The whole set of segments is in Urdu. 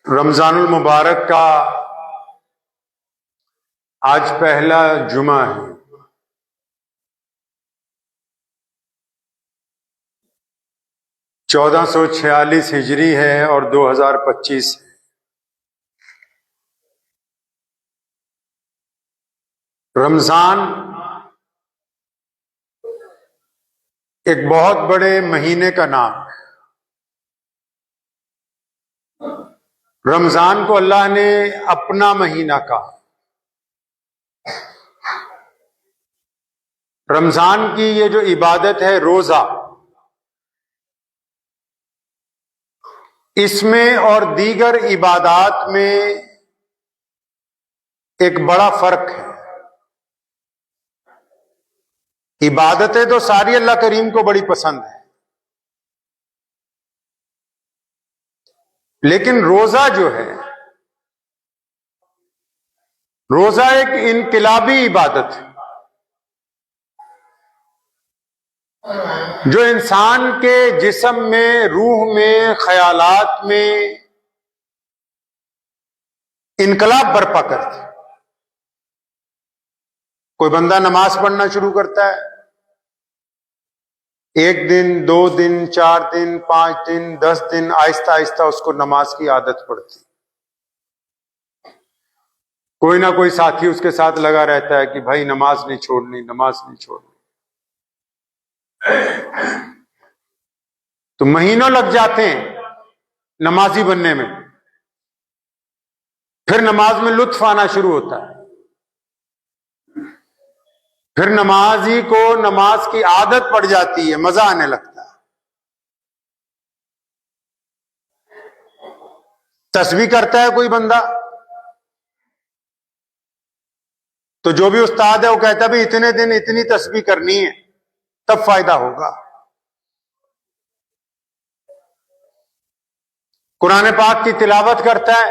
رمضان المبارک کا آج پہلا جمعہ ہے۔ 1446 ہجری ہے اور 2025 ہے۔ رمضان ایک بہت بڑے مہینے کا نام ہے۔ رمضان کو اللہ نے اپنا مہینہ کہا۔ رمضان کی یہ جو عبادت ہے روزہ، اس میں اور دیگر عبادات میں ایک بڑا فرق ہے۔ عبادتیں تو ساری اللہ کریم کو بڑی پسند ہیں، لیکن روزہ جو ہے، روزہ ایک انقلابی عبادت ہے جو انسان کے جسم میں، روح میں، خیالات میں انقلاب برپا کرتی ہے۔ کوئی بندہ نماز پڑھنا شروع کرتا ہے، 1 دن 2 دن 4 دن 5 دن 10 دن آہستہ آہستہ اس کو نماز کی عادت پڑتی۔ کوئی نہ کوئی ساتھی اس کے ساتھ لگا رہتا ہے کہ بھائی نماز نہیں چھوڑنی، نماز نہیں چھوڑنی۔ تو مہینوں لگ جاتے ہیں نمازی بننے میں، پھر نماز میں لطف آنا شروع ہوتا ہے، پھر نمازی کو نماز کی عادت پڑ جاتی ہے، مزہ آنے لگتا ہے۔ تسبیح کرتا ہے کوئی بندہ تو جو بھی استاد ہے وہ کہتا ہے بھی اتنے دن اتنی تسبیح کرنی ہے تب فائدہ ہوگا۔ قرآن پاک کی تلاوت کرتا ہے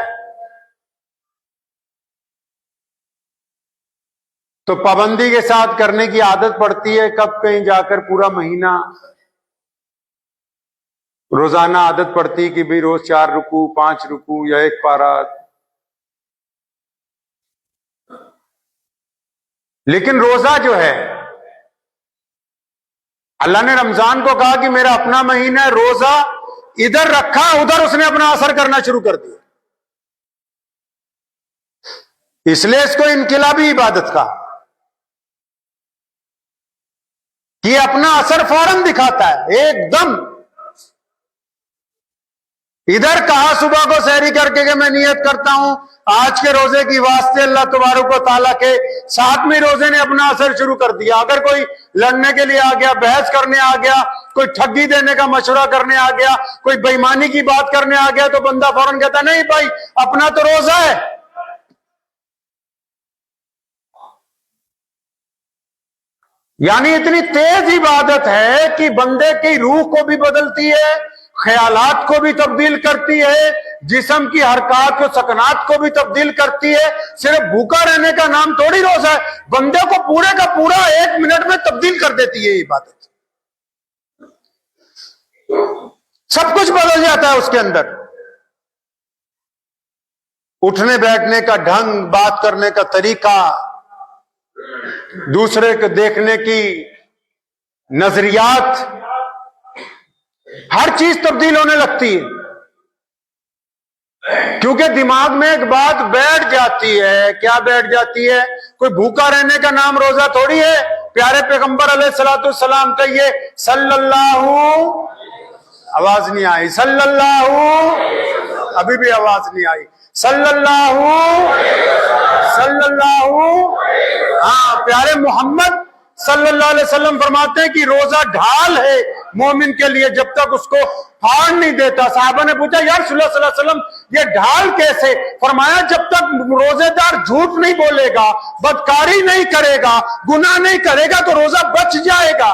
تو پابندی کے ساتھ کرنے کی عادت پڑتی ہے، کب کہیں جا کر پورا مہینہ روزانہ عادت پڑتی کہ بھی روز 4 رکوع 5 رکوع یا 1 پارہ۔ لیکن روزہ جو ہے، اللہ نے رمضان کو کہا کہ میرا اپنا مہینہ ہے، روزہ ادھر رکھا، ادھر اس نے اپنا اثر کرنا شروع کر دیا، اس لیے اس کو انقلابی عبادت کہا کہ اپنا اثر فوراً دکھاتا ہے ایک دم۔ ادھر کہا صبح کو سحری کر کے کہ میں نیت کرتا ہوں آج کے روزے کی واسطے اللہ تبارک و تعالیٰ کے، 7ویں روزے نے اپنا اثر شروع کر دیا۔ اگر کوئی لڑنے کے لیے آ گیا، بحث کرنے آ گیا، کوئی ٹھگی دینے کا مشورہ کرنے آ گیا، کوئی بے ایمانی کی بات کرنے آ گیا تو بندہ فوراً کہتا نہیں بھائی اپنا تو روزہ ہے۔ یعنی اتنی تیز عبادت ہے کہ بندے کی روح کو بھی بدلتی ہے، خیالات کو بھی تبدیل کرتی ہے، جسم کی حرکات و سکنات کو بھی تبدیل کرتی ہے۔ صرف بھوکا رہنے کا نام تھوڑی روزہ ہے، بندے کو پورے کا پورا 1 منٹ میں تبدیل کر دیتی ہے یہ عبادت۔ سب کچھ بدل جاتا ہے اس کے اندر، اٹھنے بیٹھنے کا ڈھنگ، بات کرنے کا طریقہ، دوسرے کو دیکھنے کی نظریات، ہر چیز تبدیل ہونے لگتی ہے، کیونکہ دماغ میں ایک بات بیٹھ جاتی ہے۔ کیا بیٹھ جاتی ہے؟ کوئی بھوکا رہنے کا نام روزہ تھوڑی ہے۔ پیارے پیغمبر علیہ السلام کہیے صلی اللہ، آواز نہیں آئی، صلی اللہ، ابھی بھی آواز نہیں آئی، صلی اللہ، ہاں پیارے محمد صلی اللہ علیہ وسلم فرماتے ہیں کہ روزہ ڈھال ہے مومن کے لیے جب تک اس کو پھاڑ نہیں دیتا۔ صحابہ نے پوچھا یا رسول اللہ صلی اللہ علیہ وسلم یہ ڈھال کیسے؟ فرمایا جب تک روزے دار جھوٹ نہیں بولے گا، بدکاری نہیں کرے گا، گناہ نہیں کرے گا تو روزہ بچ جائے گا۔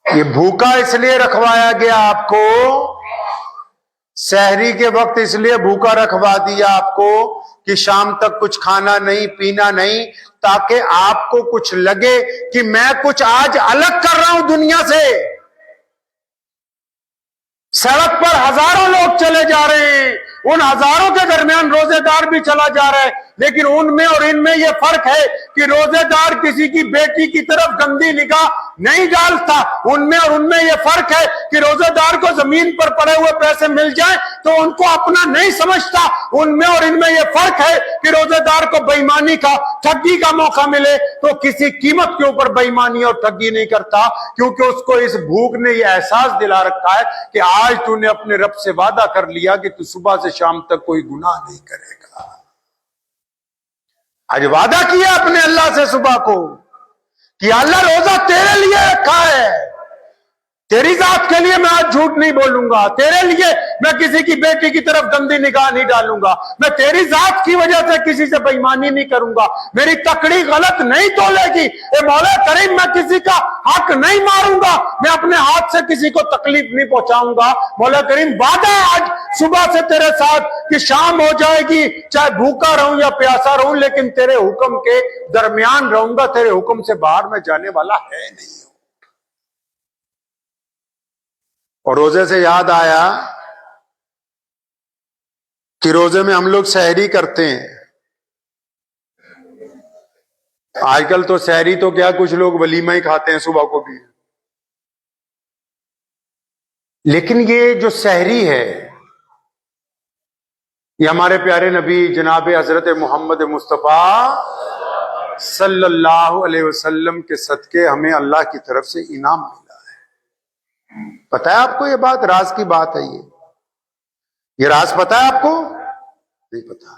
یہ بھوکا اس لیے رکھوایا گیا آپ کو، سحری کے وقت اس لیے بھوکا رکھوا دیا آپ کو کہ شام تک کچھ کھانا نہیں پینا نہیں، تاکہ آپ کو کچھ لگے کہ میں کچھ آج الگ کر رہا ہوں دنیا سے۔ سڑک پر ہزاروں لوگ چلے جا رہے ہیں، ان ہزاروں کے درمیان روزے دار بھی چلا جا رہا ہے، لیکن ان میں اور ان میں یہ فرق ہے کہ روزے دار کسی کی بیٹی کی طرف گندی نگاہ نہیں ڈالتا، ان میں اور ان میں یہ فرق ہے کہ روزے دار کو زمین پر پڑے ہوئے پیسے مل جائیں تو ان کو اپنا نہیں سمجھتا، ان میں اور ان میں یہ فرق ہے کہ روزے دار کو بے ایمانی کا، ٹھگی کا موقع ملے تو کسی قیمت کے اوپر بے ایمانی اور ٹھگی نہیں کرتا، کیونکہ اس کو اس بھوک نے یہ احساس دلا رکھا ہے کہ آج تو نے اپنے رب سے وعدہ کر لیا کہ تو صبح سے شام تک کوئی گناہ نہیں کرے گا۔ آج وعدہ کیا اپنے اللہ سے صبح کو کہ اللہ روزہ تیرے لیے رکھا ہے، تیری ذات کے لیے میں آج جھوٹ نہیں بولوں گا، تیرے لیے میں کسی کی بیٹی کی طرف گندی نگاہ نہیں ڈالوں گا، میں تیری ذات کی وجہ سے کسی سے بے ایمانی نہیں کروں گا، میری تکڑی غلط نہیں تولے گی، اے مولا کریم میں کسی کا حق نہیں ماروں گا، میں اپنے ہاتھ سے کسی کو تکلیف نہیں پہنچاؤں گا۔ مولا کریم وعدہ ہے آج صبح سے تیرے ساتھ کہ شام ہو جائے گی، چاہے بھوکا رہوں یا پیاسا رہوں، لیکن تیرے حکم کے درمیان رہوں گا، تیرے حکم سے باہر میں جانے والا ہے نہیں۔ اور روزے سے یاد آیا کہ روزے میں ہم لوگ سحری کرتے ہیں، آج کل تو سحری تو کیا کچھ لوگ ولیمہ ہی کھاتے ہیں صبح کو بھی، لیکن یہ جو سحری ہے یہ ہمارے پیارے نبی جناب حضرت محمد مصطفیٰ صلی اللہ علیہ وسلم کے صدقے ہمیں اللہ کی طرف سے انعام ملا ہے۔ پتہ ہے آپ کو یہ بات؟ راز کی بات ہے یہ راز پتہ ہے آپ کو؟ نہیں پتہ۔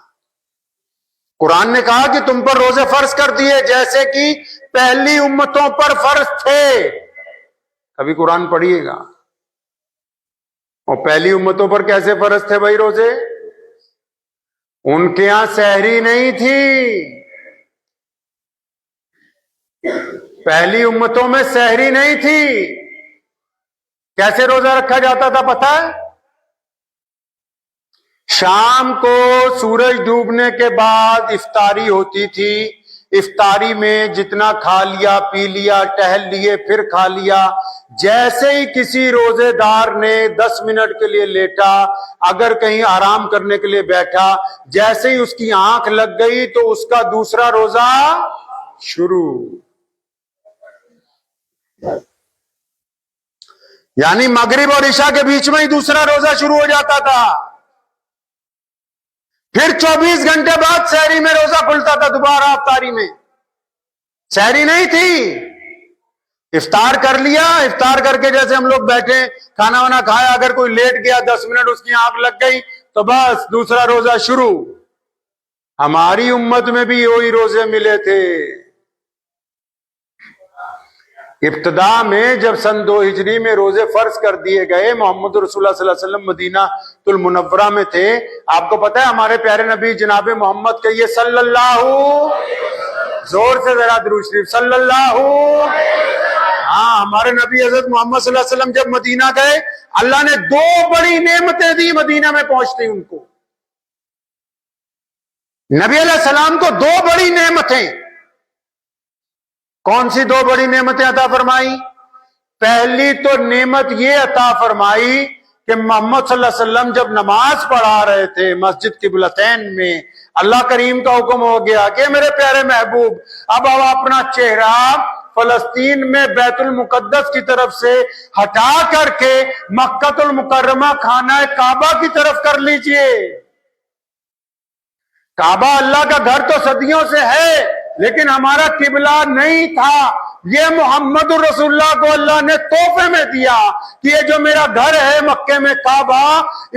قرآن نے کہا کہ تم پر روزے فرض کر دیے جیسے کہ پہلی امتوں پر فرض تھے۔ ابھی قرآن پڑھیے گا، اور پہلی امتوں پر کیسے فرض تھے بھائی روزے؟ ان کے ہاں سحری نہیں تھی، پہلی امتوں میں سحری نہیں تھی۔ کیسے روزہ رکھا جاتا تھا پتہ ہے؟ شام کو سورج ڈوبنے کے بعد افطاری ہوتی تھی، افطاری میں جتنا کھا لیا پی لیا ٹہل لیے پھر کھا لیا، جیسے ہی کسی روزے دار نے 10 منٹ کے لیے لیٹا، اگر کہیں آرام کرنے کے لیے بیٹھا، جیسے ہی اس کی آنکھ لگ گئی تو اس کا دوسرا روزہ شروع۔ یعنی مغرب اور عشاء کے بیچ میں ہی دوسرا روزہ شروع ہو جاتا تھا، پھر 24 گھنٹے بعد سحری میں روزہ کھلتا تھا دوبارہ افطاری میں۔ سحری نہیں تھی، افطار کر لیا، افطار کر کے جیسے ہم لوگ بیٹھے کھانا وانا کھایا، اگر کوئی لیٹ گیا 10 منٹ اس کی آنکھ لگ گئی تو بس دوسرا روزہ شروع۔ ہماری امت میں بھی وہی روزے ملے تھے۔ ابتدا میں جب سن 2 ہجری میں روزے فرض کر دیے گئے، محمد رسول اللہ صلی اللہ علیہ وسلم مدینہ المنورہ میں تھے، آپ کو پتہ ہے ہمارے پیارے نبی جناب محمد کہیے صلی اللہ، زور سے ذرا درود شریف، صلی اللہ۔ ہاں، ہمارے نبی حضرت محمد صلی اللہ علیہ وسلم جب مدینہ گئے، اللہ نے 2 بڑی نعمتیں دی مدینہ میں پہنچتے ان کو۔ نبی علیہ السلام کو 2 بڑی نعمتیں، کون سی 2 بڑی نعمتیں عطا فرمائی؟ پہلی تو نعمت یہ عطا فرمائی کہ محمد صلی اللہ علیہ وسلم جب نماز پڑھا رہے تھے مسجد قبلتین میں، اللہ کریم کا حکم ہو گیا کہ میرے پیارے محبوب اب اپنا چہرہ فلسطین میں بیت المقدس کی طرف سے ہٹا کر کے مکہ المکرمہ خانہ کعبہ کی طرف کر لیجئے۔ کعبہ اللہ کا گھر تو صدیوں سے ہے، لیکن ہمارا قبلہ نہیں تھا۔ یہ محمد رسول اللہ کو اللہ نے تحفے میں دیا کہ یہ جو میرا گھر ہے مکے میں کعبہ،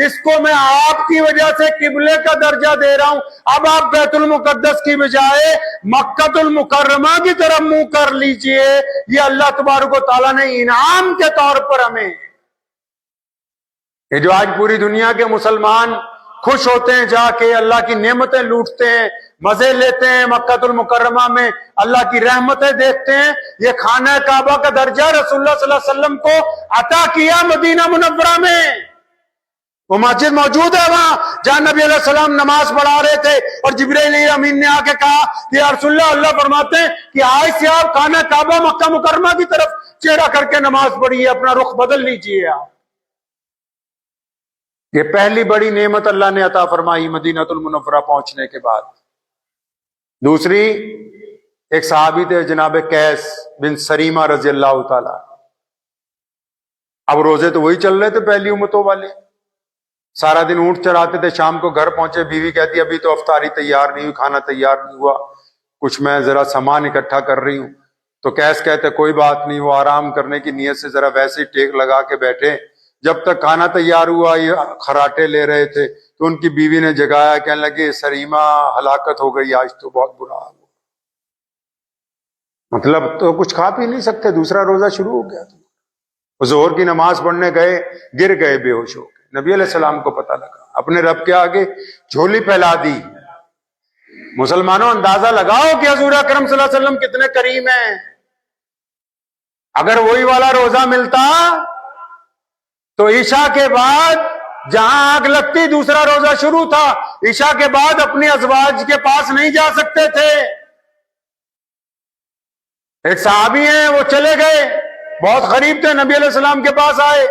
اس کو میں آپ کی وجہ سے قبلے کا درجہ دے رہا ہوں، اب آپ بیت المقدس کی بجائے مکہ المکرمہ کی طرف منہ کر لیجئے۔ یہ اللہ تبارک و تعالیٰ نے انعام کے طور پر ہمیں، یہ جو آج پوری دنیا کے مسلمان خوش ہوتے ہیں جا کے اللہ کی نعمتیں لوٹتے ہیں، مزے لیتے ہیں، مکہ المکرمہ میں اللہ کی رحمتیں دیکھتے ہیں، یہ خانہ کعبہ کا درجہ رسول اللہ صلی اللہ علیہ وسلم کو عطا کیا مدینہ منورہ میں۔ وہ مسجد موجود ہے وہاں جہاں نبی علیہ السلام نماز پڑھا رہے تھے، اور جبرائیل امین نے آ کے کہا کہ یا رسول اللہ، اللہ فرماتے ہیں کہ آج سے آپ خانہ کعبہ مکہ مکرمہ کی طرف چہرہ کر کے نماز پڑھیے، اپنا رخ بدل لیجیے آپ۔ یہ پہلی بڑی نعمت اللہ نے عطا فرمائی مدینہ المنورہ پہنچنے کے بعد۔ دوسری، ایک صحابی تھے جناب قیس بن سریمہ رضی اللہ تعالی۔ اب روزے تو وہی چل رہے تھے پہلی امتوں والے، سارا دن اونٹ چراتے تھے، شام کو گھر پہنچے، بیوی کہتی ابھی تو افطاری تیار نہیں ہوئی، کھانا تیار نہیں ہوا، کچھ میں ذرا سامان اکٹھا کر رہی ہوں۔ تو قیس کہتے کوئی بات نہیں، وہ آرام کرنے کی نیت سے ذرا ویسے ہی ٹیک لگا کے بیٹھے، جب تک کھانا تیار ہوا یہ خراٹے لے رہے تھے تو ان کی بیوی نے جگایا، کہنے لگی سریمہ ہلاکت ہو گئی، آج تو بہت برا حال ہوا۔ مطلب تو کچھ کھا پی نہیں سکتے، دوسرا روزہ شروع ہو گیا تھا۔ ظہر کی نماز پڑھنے گئے، گر گئے بے ہوش ہو گئے، نبی علیہ السلام کو پتہ لگا، اپنے رب کے آگے جھولی پھیلا دی۔ مسلمانوں اندازہ لگاؤ کہ حضور اکرم صلی اللہ علیہ وسلم کتنے کریم ہیں۔ اگر وہی والا روزہ ملتا تو عشاء کے بعد جہاں آگ لگتی دوسرا روزہ شروع تھا، عشاء کے بعد اپنی ازواج کے پاس نہیں جا سکتے تھے۔ ایک صحابی ہیں وہ چلے گئے، بہت غریب تھے، نبی علیہ السلام کے پاس آئے۔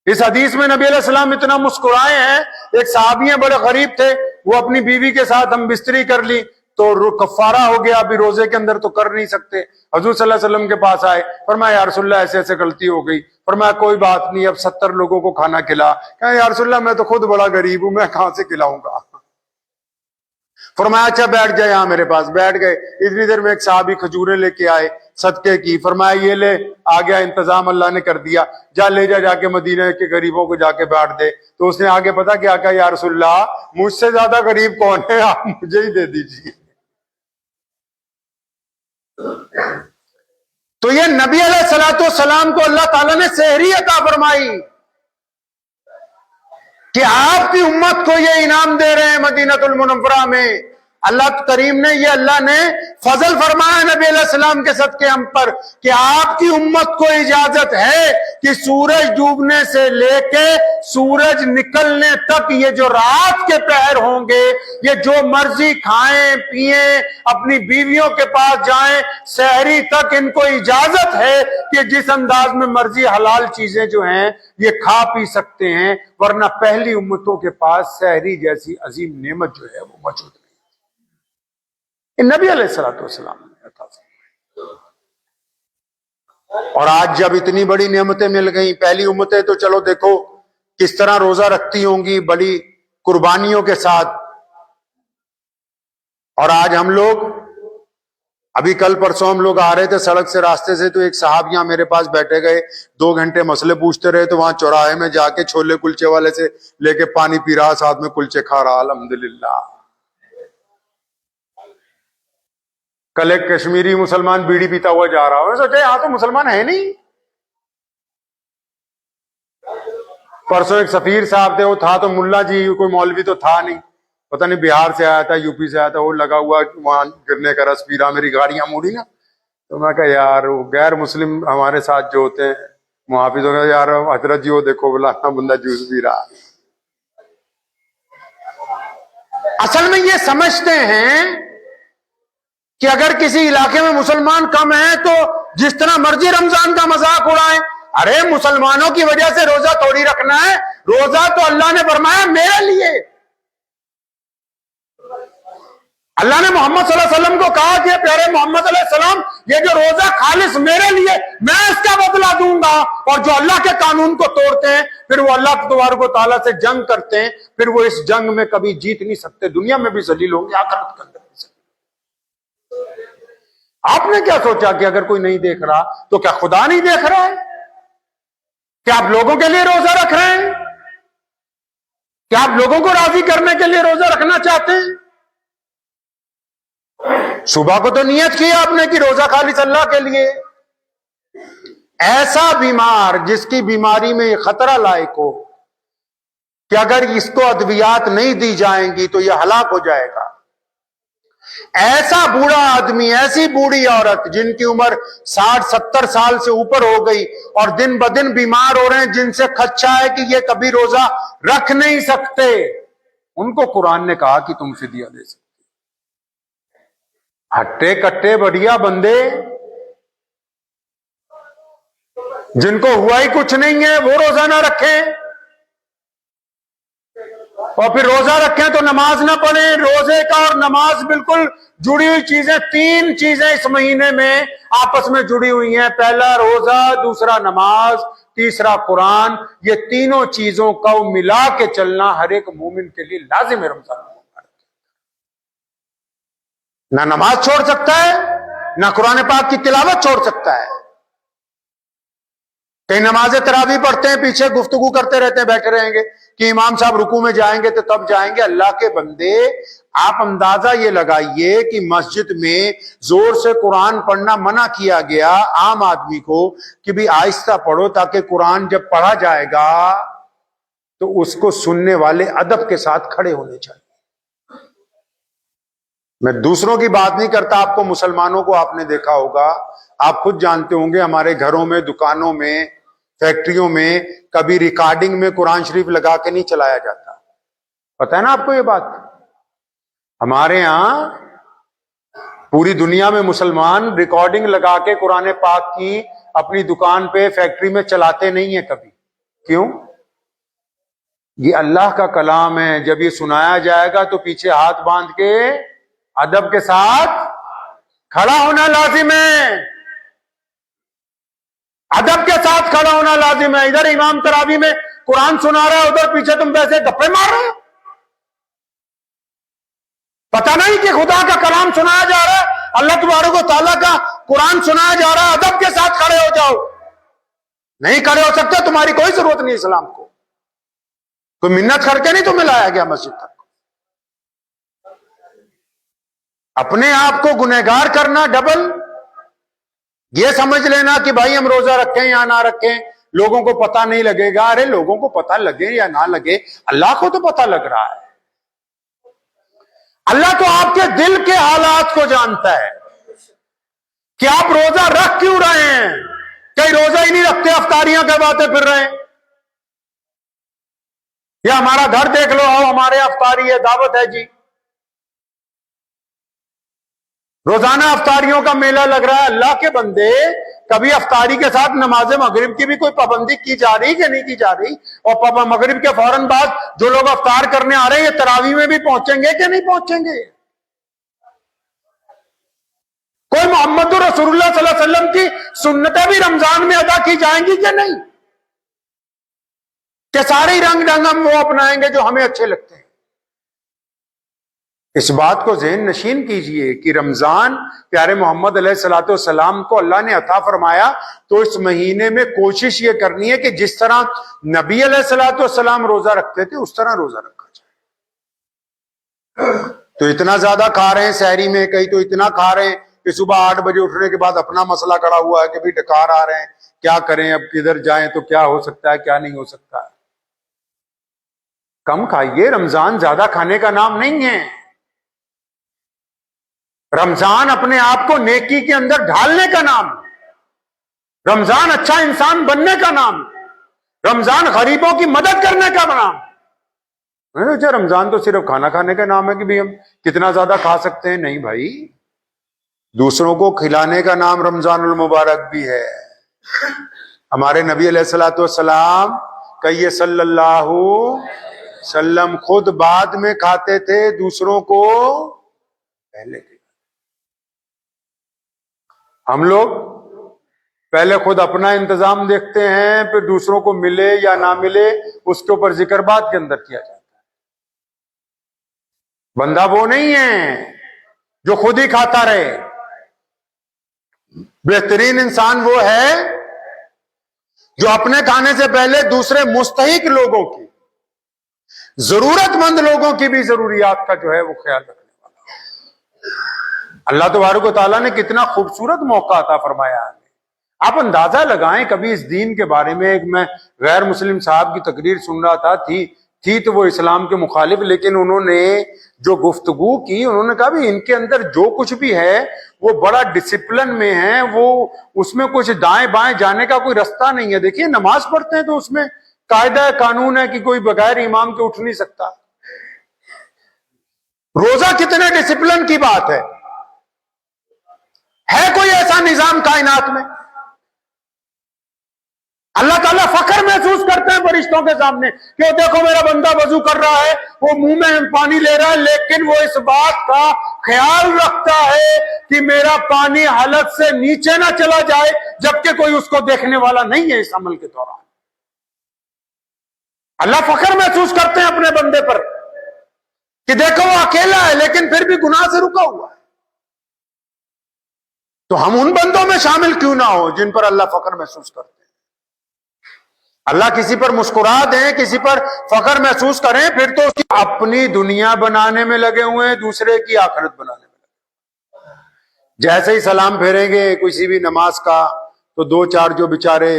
اس حدیث میں نبی علیہ السلام اتنا مسکرائے ہیں، ایک صحابی ہیں بڑے غریب تھے، وہ اپنی بیوی کے ساتھ ہم بستری کر لی تو کفارہ ہو گیا، ابھی روزے کے اندر تو کر نہیں سکتے۔ حضور صلی اللہ علیہ وسلم کے پاس آئے، فرمایا یا رسول اللہ ایسے ایسے غلطی ہو گئی۔ فرمایا کوئی بات نہیں، اب 70 لوگوں کو کھانا کھلا۔ کہا یا رسول اللہ میں تو خود بڑا غریب ہوں، میں کہاں سے کھلاؤں گا؟ فرمایا اچھا بیٹھ جائے یہاں میرے پاس۔ بیٹھ گئے، اتنی دیر میں ایک صحابی کھجوریں لے کے آئے صدقے کی، فرمایا یہ لے، آ گیا انتظام اللہ نے کر دیا، جا لے جا کے مدینہ کے غریبوں کو جا کے بیٹھ دے۔ تو اس نے آگے پتا کیا کہا، یا رسول اللہ مجھ سے زیادہ غریب کون ہے، آپ مجھے ہی دے دیجیے۔ تو یہ نبی علیہ الصلوۃ والسلام کو اللہ تعالیٰ نے سحری عطا فرمائی کہ آپ کی امت کو یہ انعام دے رہے ہیں مدینہ المنورہ میں۔ اللہ کریم نے، یہ اللہ نے فضل فرمایا نبی علیہ السلام کے صدقے ہم پر کہ آپ کی امت کو اجازت ہے کہ سورج ڈوبنے سے لے کے سورج نکلنے تک یہ جو رات کے پہر ہوں گے، یہ جو مرضی کھائیں پیئیں، اپنی بیویوں کے پاس جائیں، سحری تک ان کو اجازت ہے کہ جس انداز میں مرضی حلال چیزیں جو ہیں یہ کھا پی سکتے ہیں، ورنہ پہلی امتوں کے پاس سحری جیسی عظیم نعمت جو ہے وہ موجود نہیں۔ نبی علیہ الصلوۃ والسلام نے عطا فرمائی۔ اور آج جب اتنی بڑی نعمتیں مل گئیں، پہلی امتیں تو چلو دیکھو کس طرح روزہ رکھتی ہوں گی بڑی قربانیوں کے ساتھ، اور آج ہم لوگ، ابھی کل پرسوں ہم لوگ آ رہے تھے سڑک سے راستے سے، تو ایک صاحب یہاں میرے پاس بیٹھے گئے، 2 گھنٹے مسئلے پوچھتے رہے، تو وہاں چوراہے میں جا کے چھولے کلچے والے سے لے کے پانی پی رہا، ساتھ میں کلچے کھا رہا، الحمدللہ۔ کل ایک کشمیری مسلمان بیڑی پیتا ہوا جا رہا ہو، سوچے یہاں تو مسلمان ہے نہیں۔ پرسوں ایک سفیر صاحب تھے، وہ تھا تو ملا جی، کوئی مولوی تو تھا نہیں، پتہ نہیں بہار سے آیا تھا، یو پی سے آیا تھا، وہ لگا ہوا وہاں گرنے کا رس پی رہا، میری گاڑیاں موڑی نا، تو میں کہا یار وہ غیر مسلم ہمارے ساتھ جو ہوتے ہیں محافظ، ہو گیا یار حضرت جی وہ دیکھو بلانا بندہ جوس پی رہا۔ اصل میں یہ سمجھتے ہیں کہ اگر کسی علاقے میں مسلمان کم ہیں تو جس طرح مرضی رمضان کا مذاق اڑائیں۔ ارے مسلمانوں کی وجہ سے روزہ تھوڑی رکھنا ہے، روزہ تو اللہ نے فرمایا میرے لیے۔ اللہ نے محمد صلی اللہ علیہ وسلم کو کہا کہ پیارے محمد علیہ السلام یہ جو روزہ خالص میرے لیے، میں اس کا بدلہ دوں گا، اور جو اللہ کے قانون کو توڑتے ہیں پھر وہ اللہ تبارک و تعالیٰ سے جنگ کرتے ہیں، پھر وہ اس جنگ میں کبھی جیت نہیں سکتے، دنیا میں بھی ذلیل ہوں گے، آخرت کے اندر بھی ذلیل۔ آپ نے کیا سوچا کہ اگر کوئی نہیں دیکھ رہا تو کیا خدا نہیں دیکھ رہا ہے؟ کیا آپ لوگوں کے لیے روزہ رکھ رہے ہیں؟ کیا آپ لوگوں کو راضی کرنے کے لیے روزہ رکھنا چاہتے ہیں؟ صبح کو تو نیت کی آپ نے کہ روزہ خالص اللہ کے لیے۔ ایسا بیمار جس کی بیماری میں یہ خطرہ لائق ہو کہ اگر اس کو ادویات نہیں دی جائیں گی تو یہ ہلاک ہو جائے گا، ایسا بوڑھا آدمی، ایسی بوڑھی عورت جن کی عمر 60-70 سال سے اوپر ہو گئی اور دن بدن بیمار ہو رہے ہیں، جن سے خدشہ ہے کہ یہ کبھی روزہ رکھ نہیں سکتے، ان کو قرآن نے کہا کہ تم فدیہ دے سکتے۔ ہٹے کٹے بڑھیا بندے جن کو ہوا ہی کچھ نہیں ہے وہ روزہ نہ رکھیں، اور پھر روزہ رکھیں تو نماز نہ پڑھیں. روزے کا اور نماز بالکل جڑی ہوئی چیزیں. 3 چیزیں اس مہینے میں آپس میں جڑی ہوئی ہیں. پہلا روزہ، دوسرا نماز، تیسرا قرآن. یہ تینوں چیزوں کو ملا کے چلنا ہر ایک مومن کے لیے لازم ہے. رمضان نہ نماز چھوڑ سکتا ہے، نہ قرآن پاک کی تلاوت چھوڑ سکتا ہے. کئی نماز تراویح پڑھتے ہیں، پیچھے گفتگو کرتے رہتے ہیں، بیٹھے رہیں گے کہ امام صاحب رکوع میں جائیں گے تو تب جائیں گے. اللہ کے بندے، آپ اندازہ یہ لگائیے کہ مسجد میں زور سے قرآن پڑھنا منع کیا گیا عام آدمی کو کہ بھی آہستہ پڑھو، تاکہ قرآن جب پڑھا جائے گا تو اس کو سننے والے ادب کے ساتھ کھڑے ہونے چاہیے. میں دوسروں کی بات نہیں کرتا، آپ کو مسلمانوں کو آپ نے دیکھا ہوگا، آپ خود جانتے ہوں گے، ہمارے گھروں میں، دکانوں میں، فیکٹریوں میں کبھی ریکارڈنگ میں قرآن شریف لگا کے نہیں چلایا جاتا. پتہ ہے نا آپ کو یہ بات؟ ہمارے ہاں پوری دنیا میں مسلمان ریکارڈنگ لگا کے قرآن پاک کی اپنی دکان پہ، فیکٹری میں چلاتے نہیں ہیں کبھی. کیوں؟ یہ اللہ کا کلام ہے. جب یہ سنایا جائے گا تو پیچھے ہاتھ باندھ کے ادب کے ساتھ کھڑا ہونا لازم ہے. ادب کے ساتھ کھڑا ہونا لازم ہے. ادھر امام تراویح میں قرآن سنا رہا ہے، ادھر پیچھے تم ویسے گپے مار رہے ہو. پتہ نہیں کہ خدا کا کلام سنایا جا رہا ہے، اللہ تبارک و تعالیٰ کا قرآن سنایا جا رہا ہے. ادب کے ساتھ کھڑے ہو جاؤ. نہیں کھڑے ہو سکتے، تمہاری کوئی ضرورت نہیں اسلام کو. کوئی منت کر کے نہیں تمہیں لایا گیا مسجد تک. اپنے آپ کو گنہگار کرنا ڈبل. یہ سمجھ لینا کہ بھائی ہم روزہ رکھیں یا نہ رکھیں لوگوں کو پتہ نہیں لگے گا. ارے لوگوں کو پتہ لگے یا نہ لگے، اللہ کو تو پتہ لگ رہا ہے. اللہ تو آپ کے دل کے حالات کو جانتا ہے کہ آپ روزہ رکھ کیوں رہے ہیں. کئی روزہ ہی نہیں رکھتے، افطاریاں کرواتے پھر رہے ہیں. یا ہمارا گھر دیکھ لو، آؤ ہمارے افطاری ہے، دعوت ہے جی، روزانہ افطاریوں کا میلہ لگ رہا ہے. اللہ کے بندے، کبھی افطاری کے ساتھ نماز مغرب کی بھی کوئی پابندی کی جا رہی کہ نہیں کی جا رہی؟ اور مغرب کے فوراً بعد جو لوگ افطار کرنے آ رہے ہیں، یہ تراویح میں بھی پہنچیں گے کہ نہیں پہنچیں گے؟ کوئی محمد رسول اللہ صلی اللہ علیہ وسلم کی سنتیں بھی رمضان میں ادا کی جائیں گی کہ نہیں؟ کہ سارے رنگ ڈھنگ ہم وہ اپنائیں گے جو ہمیں اچھے لگتے ہیں؟ اس بات کو ذہن نشین کیجئے کہ رمضان پیارے محمد علیہ الصلوۃ والسلام کو اللہ نے عطا فرمایا، تو اس مہینے میں کوشش یہ کرنی ہے کہ جس طرح نبی علیہ الصلوۃ والسلام روزہ رکھتے تھے اس طرح روزہ رکھا جائے. تو اتنا زیادہ کھا رہے ہیں سحری میں، کئی تو اتنا کھا رہے ہیں کہ صبح 8 بجے اٹھنے کے بعد اپنا مسئلہ کھڑا ہوا ہے کہ بھی ڈکار آ رہے ہیں، کیا کریں، اب کدھر جائیں تو کیا ہو سکتا ہے، کیا نہیں ہو سکتا ہے. کم کھائیے. رمضان زیادہ کھانے کا نام نہیں ہے. رمضان اپنے آپ کو نیکی کے اندر ڈھالنے کا نام. رمضان اچھا انسان بننے کا نام. رمضان غریبوں کی مدد کرنے کا نام. رمضان تو صرف کھانا کھانے کا نام ہے کہ بھی ہم کتنا زیادہ کھا سکتے ہیں. نہیں بھائی، دوسروں کو کھلانے کا نام رمضان المبارک بھی ہے. ہمارے نبی علیہ الصلوۃ والسلام کہیے صلی اللہ علیہ وسلم خود بعد میں کھاتے تھے، دوسروں کو پہلے تھے. ہم لوگ پہلے خود اپنا انتظام دیکھتے ہیں، پھر دوسروں کو ملے یا نہ ملے اس کے اوپر ذکر بات کے اندر کیا جاتا ہے. بندہ وہ نہیں ہے جو خود ہی کھاتا رہے. بہترین انسان وہ ہے جو اپنے کھانے سے پہلے دوسرے مستحق لوگوں کی، ضرورت مند لوگوں کی بھی ضروریات کا جو ہے وہ خیال رکھنے والا. اللہ تبارک و تعالیٰ نے کتنا خوبصورت موقع عطا فرمایا ہے. آپ اندازہ لگائیں، کبھی اس دین کے بارے میں ایک میں غیر مسلم صاحب کی تقریر سن رہا تھا، تھی تو وہ اسلام کے مخالف، لیکن انہوں نے جو گفتگو کی، انہوں نے کہا بھی ان کے اندر جو کچھ بھی ہے وہ بڑا ڈسپلن میں ہے، وہ اس میں کچھ دائیں بائیں جانے کا کوئی رستہ نہیں ہے. دیکھیے نماز پڑھتے ہیں تو اس میں قاعدہ قانون ہے کہ کوئی بغیر امام کے اٹھ نہیں سکتا. روزہ کتنے ڈسپلن کی بات ہے کوئی ایسا نظام کائنات میں؟ اللہ تعالیٰ فخر محسوس کرتے ہیں بڑی فرشتوں کے سامنے کہ دیکھو میرا بندہ وضو کر رہا ہے، وہ منہ میں پانی لے رہا ہے، لیکن وہ اس بات کا خیال رکھتا ہے کہ میرا پانی حلق سے نیچے نہ چلا جائے، جبکہ کوئی اس کو دیکھنے والا نہیں ہے اس عمل کے دوران۔ اللہ فخر محسوس کرتے ہیں اپنے بندے پر کہ دیکھو وہ اکیلا ہے لیکن پھر بھی گناہ سے رکا ہوا ہے۔ تو ہم ان بندوں میں شامل کیوں نہ ہو جن پر اللہ فخر محسوس کرتے ہیں۔ اللہ کسی پر مسکرا دیں، کسی پر فخر محسوس کریں، پھر تو اپنی دنیا بنانے میں لگے ہوئے ہیں، دوسرے کی آخرت بنانے میں لگے ہوئے۔ جیسے ہی سلام پھیریں گے کسی بھی نماز کا تو دو چار جو بیچارے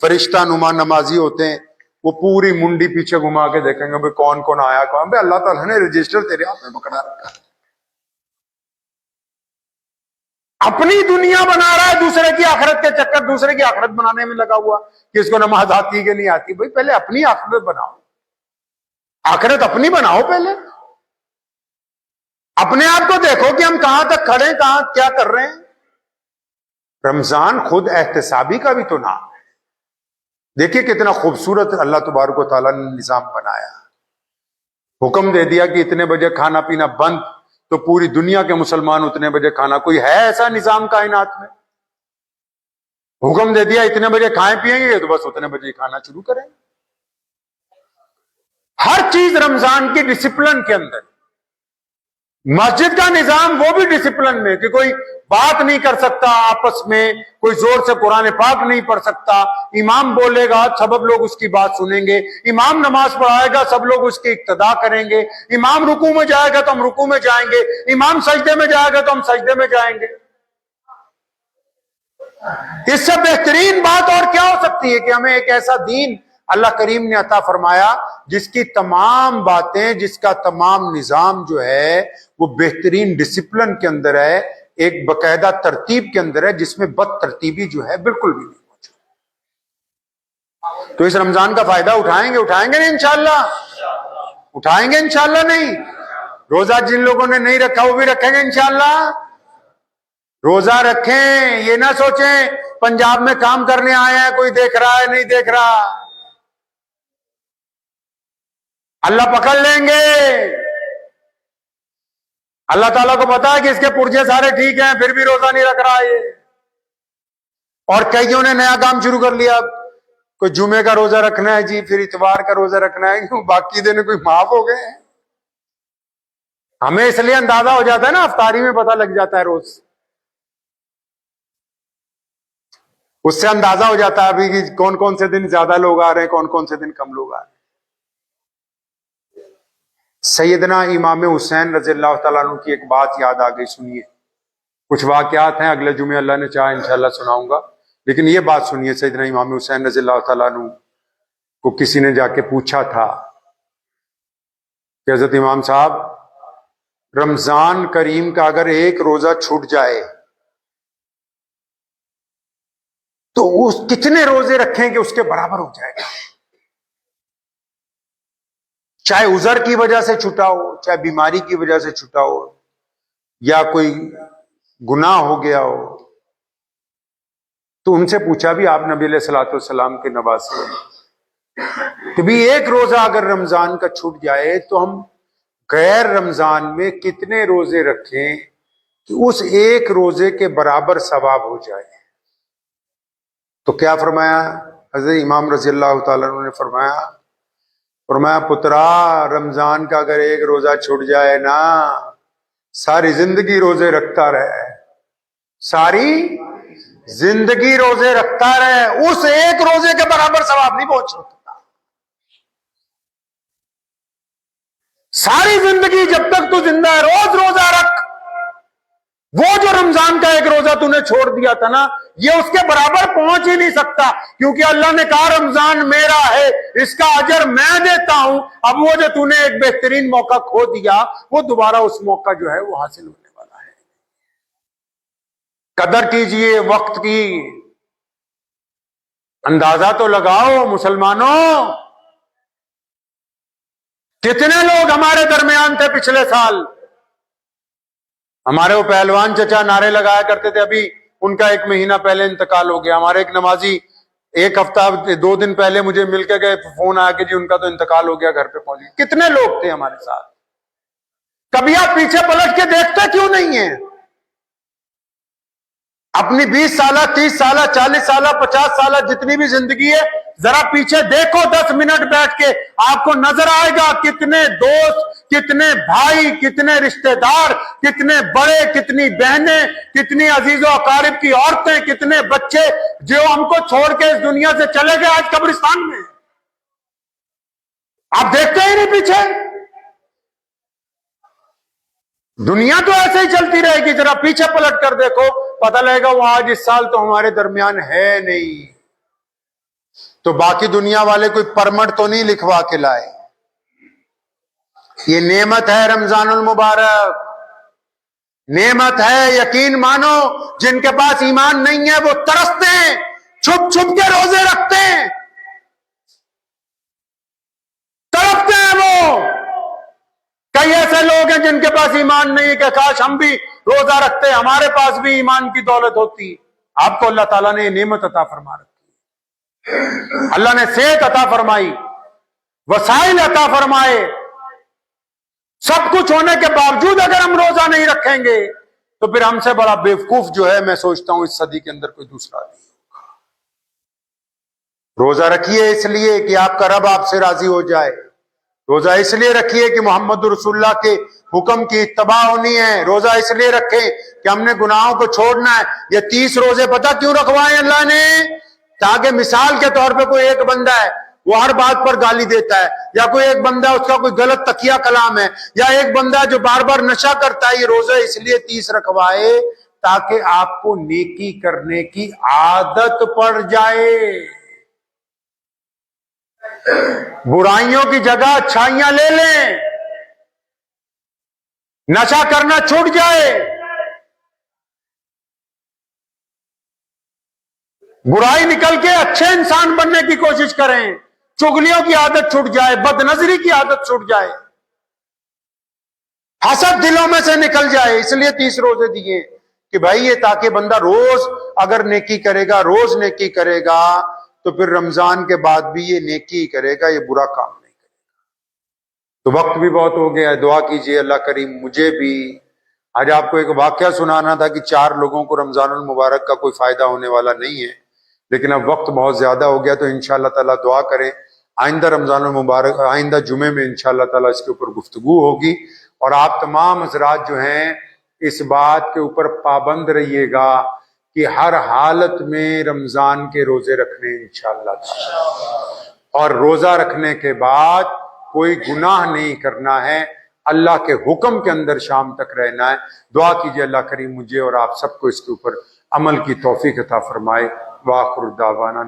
فرشتہ نما نمازی ہوتے ہیں وہ پوری منڈی پیچھے گھما کے دیکھیں گے بھئی کون کون آیا کون، بھئی اللہ تعالیٰ نے رجسٹر تیرے ہاتھ میں پکڑا رکھا ہے۔ اپنی دنیا بنا رہا ہے، دوسرے کی آخرت کے چکر، دوسرے کی آخرت بنانے میں لگا ہوا کہ اس کو نماز آتی کہ نہیں آتی۔ بھئی پہلے اپنی آخرت بناؤ، آخرت اپنی بناؤ، پہلے اپنے آپ کو دیکھو کہ ہم کہاں تک کھڑے ہیں، کہاں کیا کر رہے ہیں۔ رمضان خود احتسابی کا بھی تو نام ہے۔ دیکھیے کتنا خوبصورت اللہ تبارک و تعالیٰ نے نظام بنایا، حکم دے دیا کہ اتنے بجے کھانا پینا بند، تو پوری دنیا کے مسلمان اتنے بجے کھانا، کوئی ہے ایسا نظام کائنات میں؟ حکم دے دیا اتنے بجے کھائیں پیئیں گے تو بس اتنے بجے کھانا شروع کریں۔ ہر چیز رمضان کی ڈسپلن کے اندر۔ مسجد کا نظام وہ بھی ڈسپلن میں کہ کوئی بات نہیں کر سکتا آپس میں، کوئی زور سے قرآن پاک نہیں پڑھ سکتا، امام بولے گا سب لوگ اس کی بات سنیں گے، امام نماز پڑھائے گا سب لوگ اس کی اقتداء کریں گے، امام رکوع میں جائے گا تو ہم رکوع میں جائیں گے، امام سجدے میں جائے گا تو ہم سجدے میں جائیں گے۔ اس سے بہترین بات اور کیا ہو سکتی ہے کہ ہمیں ایک ایسا دین اللہ کریم نے عطا فرمایا جس کی تمام باتیں، جس کا تمام نظام جو ہے وہ بہترین ڈسپلن کے اندر ہے، ایک باقاعدہ ترتیب کے اندر ہے، جس میں بد ترتیبی جو ہے بالکل بھی نہیں موجود۔ تو اس رمضان کا فائدہ اٹھائیں گے نہیں انشاءاللہ؟ اٹھائیں گے انشاءاللہ نہیں؟ روزہ جن لوگوں نے نہیں رکھا وہ بھی رکھیں گے انشاءاللہ؟ روزہ رکھیں، یہ نہ سوچیں پنجاب میں کام کرنے آئے ہیں کوئی دیکھ رہا ہے نہیں دیکھ رہا، اللہ پکڑ لیں گے۔ اللہ تعالیٰ کو پتا ہے کہ اس کے پرجے سارے ٹھیک ہیں پھر بھی روزہ نہیں رکھ رہا یہ۔ اور کئیوں نے نیا کام شروع کر لیا، کوئی جمعے کا روزہ رکھنا ہے جی، پھر اتوار کا روزہ رکھنا ہے، کیوں باقی دن کوئی معاف ہو گئے ہیں۔ ہمیں اس لیے اندازہ ہو جاتا ہے نا، افطاری میں پتہ لگ جاتا ہے روز، اس سے اندازہ ہو جاتا ہے ابھی کہ کون کون سے دن زیادہ لوگ آ رہے ہیں، کون کون سے دن کم لوگ آ رہے ہیں۔ سیدنا امام حسین رضی اللہ تعالیٰ عنہ کی ایک بات یاد آ گئی، سنیے۔ کچھ واقعات ہیں اگلے جمعے اللہ نے چاہا انشاءاللہ سناؤں گا، لیکن یہ بات سنیے۔ سیدنا امام حسین رضی اللہ تعالیٰ عنہ کو کسی نے جا کے پوچھا تھا کہ حضرت امام صاحب رمضان کریم کا اگر ایک روزہ چھوٹ جائے تو اس کتنے روزے رکھیں کہ اس کے برابر ہو جائے گا؟ چاہے عذر کی وجہ سے چھٹا ہو، چاہے بیماری کی وجہ سے چھٹا ہو، یا کوئی گناہ ہو گیا ہو۔ تو ان سے پوچھا بھی آپ نبی علیہ الصلوۃ والسلام کے نواسے کہ بھی ایک روزہ اگر رمضان کا چھوٹ جائے تو ہم غیر رمضان میں کتنے روزے رکھیں کہ اس ایک روزے کے برابر ثواب ہو جائے؟ تو کیا فرمایا حضرت امام رضی اللہ تعالیٰ عنہ نے؟ فرمایا پترا رمضان کا اگر ایک روزہ چھوٹ جائے نا، ساری زندگی روزے رکھتا رہے، ساری زندگی روزے رکھتا رہے، اس ایک روزے کے برابر ثواب نہیں پہنچ سکتا۔ ساری زندگی جب تک تو زندہ ہے روز روزہ رکھ، وہ جو رمضان کا ایک روزہ تو نے چھوڑ دیا تھا نا، یہ اس کے برابر پہنچ ہی نہیں سکتا، کیونکہ اللہ نے کہا رمضان میرا ہے، اس کا اجر میں دیتا ہوں۔ اب وہ جو تو نے ایک بہترین موقع کھو دیا، وہ دوبارہ اس موقع جو ہے وہ حاصل ہونے والا ہے۔ قدر کیجئے وقت کی، اندازہ تو لگاؤ مسلمانوں۔ کتنے لوگ ہمارے درمیان تھے پچھلے سال، ہمارے وہ پہلوان چچا نعرے لگایا کرتے تھے، ابھی ان کا 1 مہینہ پہلے انتقال ہو گیا۔ ہمارے ایک نمازی ایک ہفتہ 2 دن پہلے مجھے مل کے گئے، فون آیا کہ جی ان کا تو انتقال ہو گیا، گھر پہ پہنچ گئے۔ کتنے لوگ تھے ہمارے ساتھ؟ کبھی آپ پیچھے پلٹ کے دیکھتے کیوں نہیں ہیں؟ اپنی 20 سالہ 30 سالہ 40 سالہ 50 سالہ جتنی بھی زندگی ہے، ذرا پیچھے دیکھو 10 منٹ بیٹھ کے، آپ کو نظر آئے گا کتنے دوست، کتنے بھائی، کتنے رشتہ دار، کتنے بڑے، کتنی بہنیں، کتنی عزیز و اقارب کی عورتیں، کتنے بچے جو ہم کو چھوڑ کے اس دنیا سے چلے گئے آج قبرستان میں۔ آپ دیکھتے ہی نہیں پیچھے۔ دنیا تو ایسے ہی چلتی رہے گی، ذرا پیچھے پلٹ کر دیکھو، پتہ لگے گا وہ آج اس سال تو ہمارے درمیان ہے نہیں۔ تو باقی دنیا والے کوئی پرمٹ تو نہیں لکھوا کے لائے۔ یہ نعمت ہے رمضان المبارک، نعمت ہے، یقین مانو۔ جن کے پاس ایمان نہیں ہے وہ ترستے ہیں، چھپ چھپ کے روزے رکھتے ہیں، تڑپتے ہیں۔ وہ کئی ایسے لوگ ہیں جن کے پاس ایمان نہیں ہے کہ کاش ہم بھی روزہ رکھتے، ہمارے پاس بھی ایمان کی دولت ہوتی۔ آپ کو اللہ تعالیٰ نے یہ نعمت عطا فرما رکھی، اللہ نے صحت عطا فرمائی، وسائل عطا فرمائے، سب کچھ ہونے کے باوجود اگر ہم روزہ نہیں رکھیں گے تو پھر ہم سے بڑا بیوقوف جو ہے میں سوچتا ہوں اس صدی کے اندر کوئی دوسرا نہیں ہوگا۔ روزہ رکھیے اس لیے کہ آپ کا رب آپ سے راضی ہو جائے، روزہ اس لیے رکھیے کہ محمد رسول اللہ کے حکم کی اتباع ہونی ہے، روزہ اس لیے رکھیں کہ ہم نے گناہوں کو چھوڑنا ہے۔ یہ 30 روزے پتہ کیوں رکھوائے اللہ نے؟ تاکہ مثال کے طور پہ کوئی ایک بندہ ہے وہ ہر بات پر گالی دیتا ہے، یا کوئی ایک بندہ اس کا کوئی غلط تقیہ کلام ہے، یا ایک بندہ جو بار بار نشہ کرتا ہے، یہ روزہ اس لیے 30 رکھوائے تاکہ آپ کو نیکی کرنے کی عادت پڑ جائے، برائیوں کی جگہ اچھائیاں لے لیں، نشہ کرنا چھوٹ جائے، برائی نکل کے اچھے انسان بننے کی کوشش کریں، چغلیوں کی عادت چھوٹ جائے، بد نظری کی عادت چھوٹ جائے، حسد دلوں میں سے نکل جائے۔ اس لیے 30 روزے دیے کہ بھائی یہ تاکہ بندہ روز اگر نیکی کرے گا، روز نیکی کرے گا تو پھر رمضان کے بعد بھی یہ نیکی کرے گا، یہ برا کام نہیں کرے گا۔ تو وقت بھی بہت ہو گیا ہے، دعا کیجئے اللہ کریم مجھے بھی۔ آج آپ کو ایک واقعہ سنانا تھا کہ 4 لوگوں کو رمضان المبارک کا کوئی فائدہ ہونے والا نہیں ہے، لیکن اب وقت بہت زیادہ ہو گیا، تو انشاءاللہ تعالیٰ دعا کریں آئندہ رمضان المبارک، آئندہ جمعے میں انشاءاللہ تعالیٰ اس کے اوپر گفتگو ہوگی، اور آپ تمام حضرات جو ہیں اس بات کے اوپر پابند رہیے گا کہ ہر حالت میں رمضان کے روزے رکھنے انشاءاللہ تعالیٰ، اور روزہ رکھنے کے بعد کوئی گناہ نہیں کرنا ہے، اللہ کے حکم کے اندر شام تک رہنا ہے۔ دعا کیجئے اللہ کریم مجھے اور آپ سب کو اس کے اوپر عمل کی توفیق عطا فرمائے۔ وآخر دعوانا